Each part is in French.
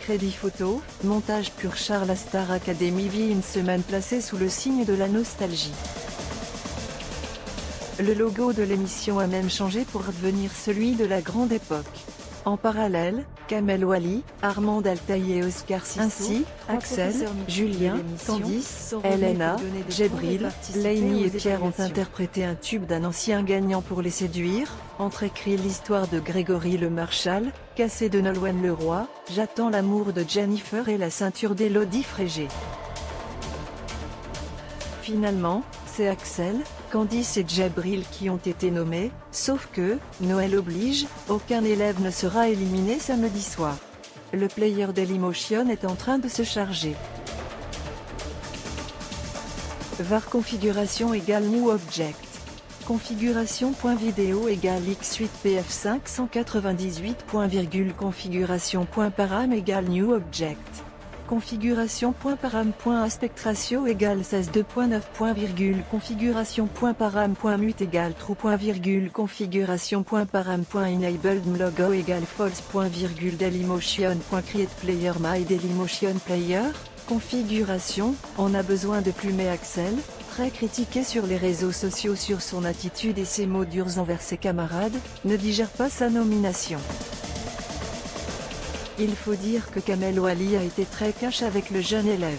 Crédit photo, montage pur. Charles. Star Academy vit une semaine placée sous le signe de la nostalgie. Le logo de l'émission a même changé pour devenir celui de la grande époque. En parallèle, Kamel Wally, Armand Altaï et Oscar Sissou, ainsi, Axel, Julien, Candice, Elena, Djebril, Laini et Pierre ont interprété un tube d'un ancien gagnant pour les séduire, entre écrit l'histoire de Grégory Le Marchal, Cassé de Nolwenn Leroy, J'attends l'amour de Jennifer et la ceinture d'Élodie Frégé. Finalement, c'est Axel, Candice et Djebril qui ont été nommés, sauf que, Noël oblige, aucun élève ne sera éliminé samedi soir. Le player Dailymotion est en train de se charger. var configuration égale new object. Configuration.video égale x8pf 598. Configuration.param égale new object. Configuration.param.aspect ratio égale 16.2.9. Configuration.param.mute égale true. Configuration.param.enabled logo égale false. Dailymotion.create player my Dailymotion player. Configuration, on a besoin de plus. Mais Axel, très critiqué sur les réseaux sociaux sur son attitude et ses mots durs envers ses camarades, ne digère pas sa nomination. Il faut dire que Kamel Wally a été très cash avec le jeune élève.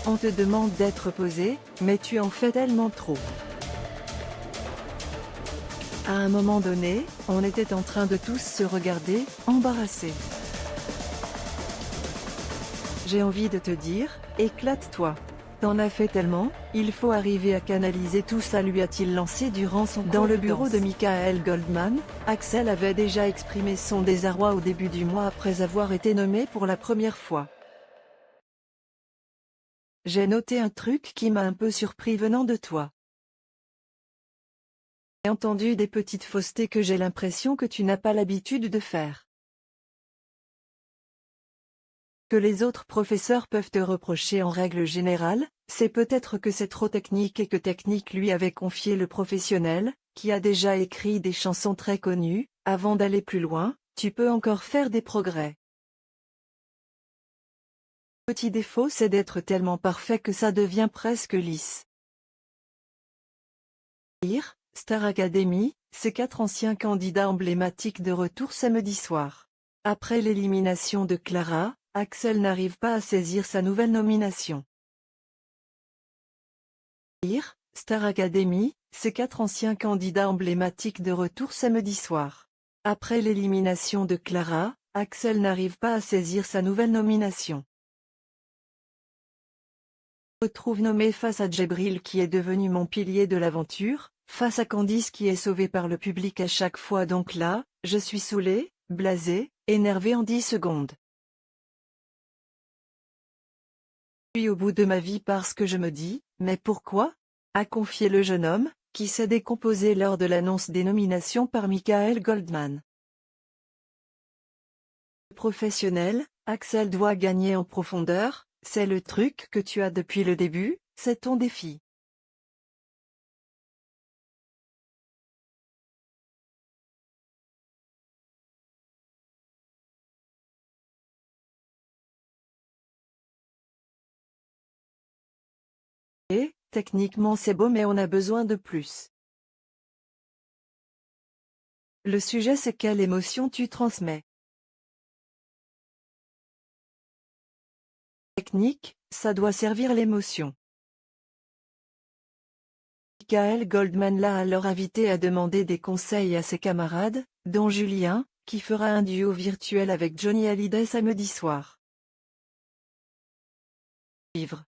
On te demande d'être posé, mais tu en fais tellement trop. À un moment donné, on était en train de tous se regarder, embarrassés. J'ai envie de te dire, éclate-toi. T'en as fait tellement, il faut arriver à canaliser tout ça, lui a-t-il lancé durant son cours. Dans le bureau de Michael Goldman, Axel avait déjà exprimé son désarroi au début du mois après avoir été nommé pour la première fois. J'ai noté un truc qui m'a un peu surpris venant de toi. J'ai entendu des petites faussetés que j'ai l'impression que tu n'as pas l'habitude de faire. Que les autres professeurs peuvent te reprocher en règle générale, c'est peut-être que c'est trop technique et que Technique lui avait confié le professionnel, qui a déjà écrit des chansons très connues. Avant d'aller plus loin, tu peux encore faire des progrès. Petit défaut, c'est d'être tellement parfait que ça devient presque lisse. Star Academy, ces 4 anciens candidats emblématiques de retour samedi soir. Après l'élimination de Clara, Axel n'arrive pas à saisir sa nouvelle nomination. Star Academy, ces 4 anciens candidats emblématiques de retour samedi soir. Après l'élimination de Clara, Axel n'arrive pas à saisir sa nouvelle nomination. Retrouve nommé face à Djebril qui est devenu mon pilier de l'aventure, face à Candice qui est sauvée par le public à chaque fois. Donc là, je suis saoulé, blasé, énervé en 10 secondes. Puis au bout de ma vie parce que je me dis, mais pourquoi ? A confié le jeune homme, qui s'est décomposé lors de l'annonce des nominations par Michael Goldman. Professionnel, Axel doit gagner en profondeur. C'est le truc que tu as depuis le début, c'est ton défi. Et, techniquement c'est beau mais on a besoin de plus. Le sujet c'est quelle émotion tu transmets. Technique, ça doit servir l'émotion. Michael Goldman l'a alors invité à demander des conseils à ses camarades, dont Julien, qui fera un duo virtuel avec Johnny Hallyday samedi soir. Vivre.